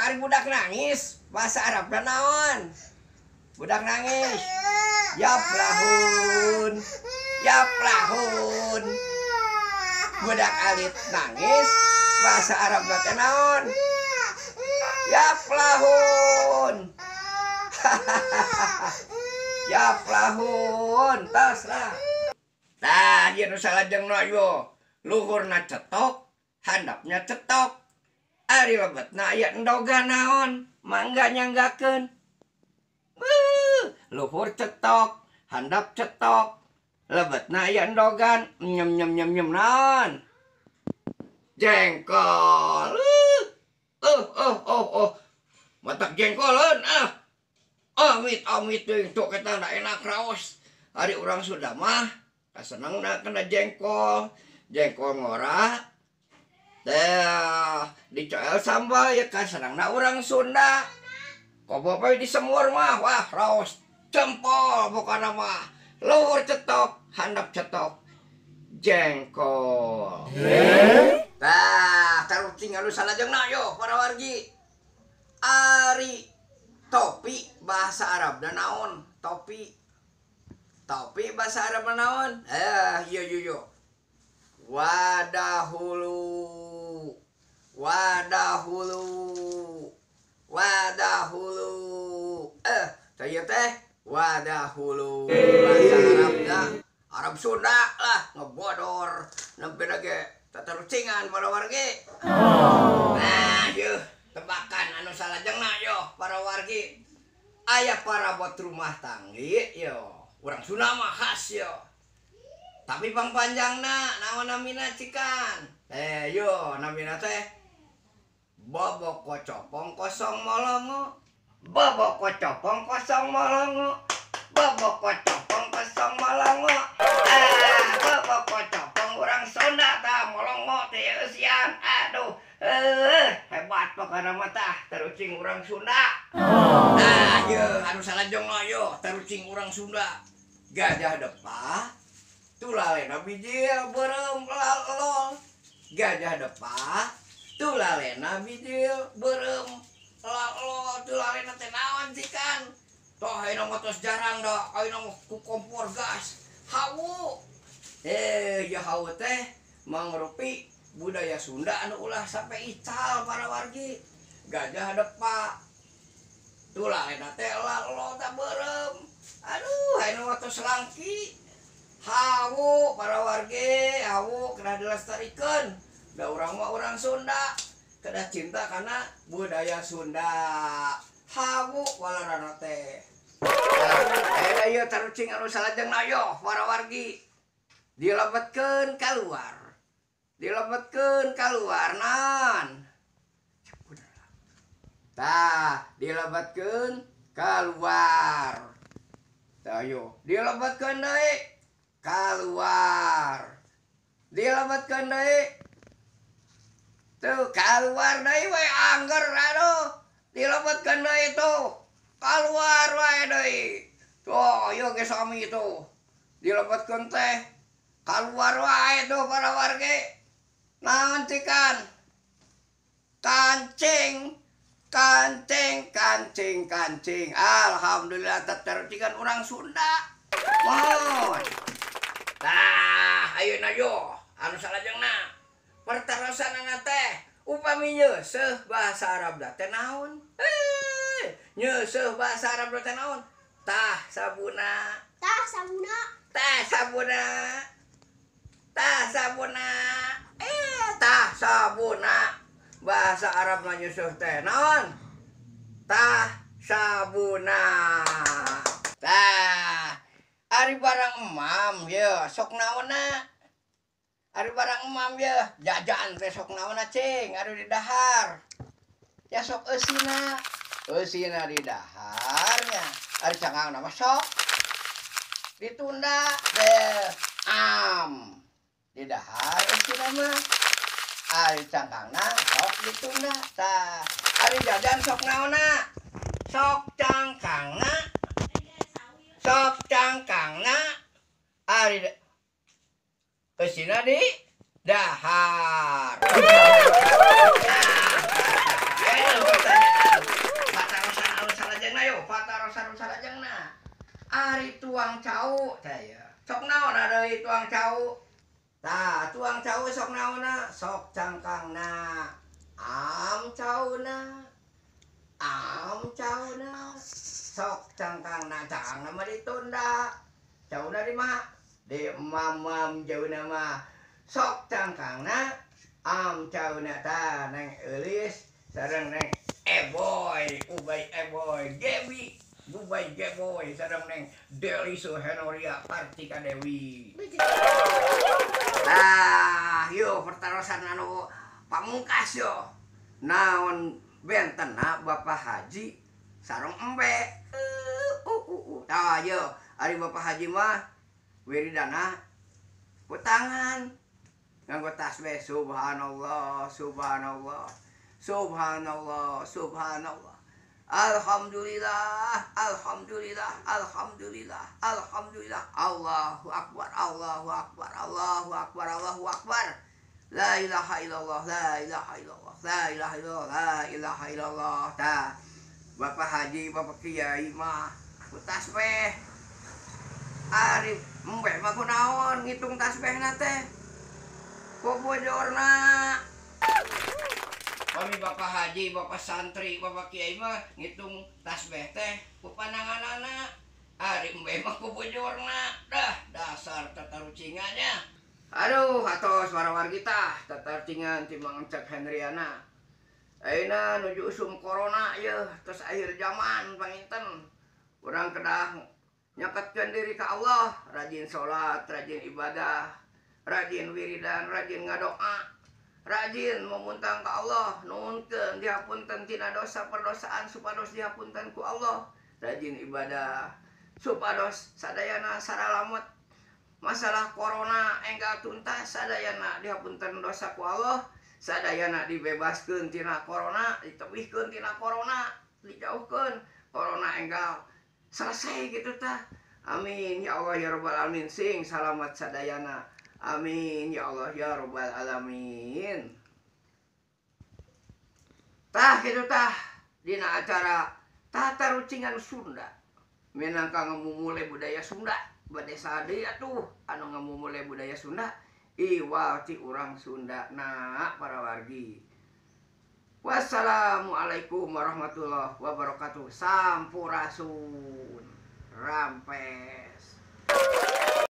ari budak nangis bahasa Arab dan naon? Budak nangis. Yaplahun. Yaplahun. Budak alit nangis bahasa Arab dan naon? Yaplahun. Yaplahun. Tas lah. Tah, ieu nu salajengna yo. Luhurna cetok, handapnya cetok. Ari lebetna aya endogan naon? Mangga nyanggakeun. Luhur cetok, handap cetok. Lebetna aya endogan, nyem naon? Jengkol. Matak jengkoleun ah. Amit deui tuk eta da enak raos. Ari urang Sunda mah kasenengna kena jengkol. Jengkol ngora. Teh dicoel sambal ya kasenengna urang Sunda. Kobo bae disemur mah wah raos jempol pokona mah. Luhur cetok, handap cetok. Jengkol. Tah, taruting anu salajengna yo para wargi. Ari topi bahasa Arab dan naon? Topi bahasa Arab dan naon? Yo. Wadahulu. Tanya teh wadahulu bahasa Arabna Arab Sunda lah ngebodor nempe lagi tatarucingan para wargi. Nah yeuh tebakan anu salajengna yo para wargi. Aya parabot rumah tanggi yo urang Sunda mah khas yo. Tapi pangpanjangna naon namina cikan? Yo namina teh bobok kocopong kosong molongo. Bobok kocopong kosong molongo. Bobok kocopong kosong molongo. Bobok kocopong urang Sunda tah molongo teh eusian. Aduh, hebat pokona mah tah tarucing urang Sunda. Nah, yeuh anu salajengna yo tarucing urang Sunda. Gajah depah tulalena bijil beureum lol. Gajah depah tulalena bijil beureum lol. Tulalena teh naon cikan? Toh ayeuna mah tos jarang da, ayeuna mah ku kompor gas. Hawu. Ya hawu teh mangrupi budaya Sunda anu ulah sampe ical para wargi. Gajah depah tulalena teh lol teh beureum. Aduh ayeuna mah tos langki. Hawu para wargi, hawu kena dilestarikeun. Da urang mah urang Sunda, kena cinta karena budaya Sunda. Hawu walarana teh. Aya ieu tarucing anu salajengna yo para wargi. Dilebetkeun kaluar. Dilebetkeun kaluar naon? Tah, dilebetkeun kaluar. Tah yo, dilebetkeun deui. Keluar. Dilebetkeun deui. Tuh keluar deui we angger aduh. Dilebetkeun deui tuh. Keluar wae deui. Tuh ieu ge sami tuh. Dilebetkeun teh. Keluar wae tuh para wargi. Naon cikan? Kancing. Alhamdulillah tarucingan urang Sunda. Mohon. Tah, ayeuna yo anu salajengna pertarosanana teh upami nyeuseuh bahasa Arab da teh naon? Nyeuseuh bahasa Arab da teh naon? Tah sabuna. Bahasa Arab mah nyeusuh teh naon? Tah sabuna. Tah ari barang emam ye sok naonna. Ari barang emam ye jajan teh sok naonna cing ari di dahar. Ya sok eusina. Eusina di daharnya. Ari cangangna mah sok ditunda teh am. Di dahar eusina mah. Ari cangkangna sok ditunda. Tah ari jajan sok naonna? Sok cangkangna. Ari eusina di dahar. sareng-sarajengna. Ari tuang cau saya. Sok naon deui tuang cau? Tah, tuang cau sok naonna? Sok cangkangna. Am cauna. Am cauna. Sok cangkangna cangna mah ditunda. Cauna di mah? Di mamam jauna mah. Sok cangkangna. Am cauna tah neng eulis sareng neng Eboy, Ubay Eboy, Gebi, Bubay Geboy, sareng neng Deli Suhenoria Kartika Dewi. Nah, yuk pertarusan anu pamungkas yo. Naon benten Bapak Haji sareng embe. Tah yo, ari Bapak Haji mah wiridana kutangan. Nganggo tasbih subhanallah, subhanallah. Subhanallah, subhanallah. Alhamdulillah, alhamdulillah, alhamdulillah, alhamdulillah. Allahu akbar, Allahu akbar, Allahu akbar, Allahu akbar. La ilaha illallah, la ilaha illallah, la ilaha illallah, la ilaha illallah. Tah, Bapak Haji, Bapak Kiai mah tasbih. Ari embe mah kunaon ngitung tasbihna teh? Ku bojorna. Kami Bapak Haji, Bapak Santri, Bapak Kiai mah ngitung tasbih teh ku pananganana. Ari embe mah ku bojorna. Dah dasar tatarucingannya. Aduh, atos warwargi tah tatarucingan timbang Cek Hendriana. Ayeuna nuju usum corona yeuh, tos akhir zaman panginten. Urang kedah nyaketkeun diri ka Allah, rajin salat, rajin ibadah, rajin wiridan, rajin ngadoa. Rajin memuntang ke Allah, nuhunkeun dihapunten tina dosa perdosaan supados dihapunten ku Allah. Rajin ibadah supados sadayana saralamet masalah corona enggal tuntas, sadayana dihapunten dosa ku Allah, sadayana dibebaskeun tina corona, ditebihkeun tina corona, dijauhkeun corona enggal selesai gitu tah. Amin ya Allah ya rabbal alamin, sing salamet sadayana. Amin ya Allah ya rabbal alamin. Tah kitu tah dina acara tatarucingan Sunda minangka ngamumule budaya Sunda. Bade sade atuh anu ngamumule budaya Sunda iwal ti urang Sunda na para wargi. Wassalamualaikum warahmatullahi wabarakatuh. Sampurasun. Rampes.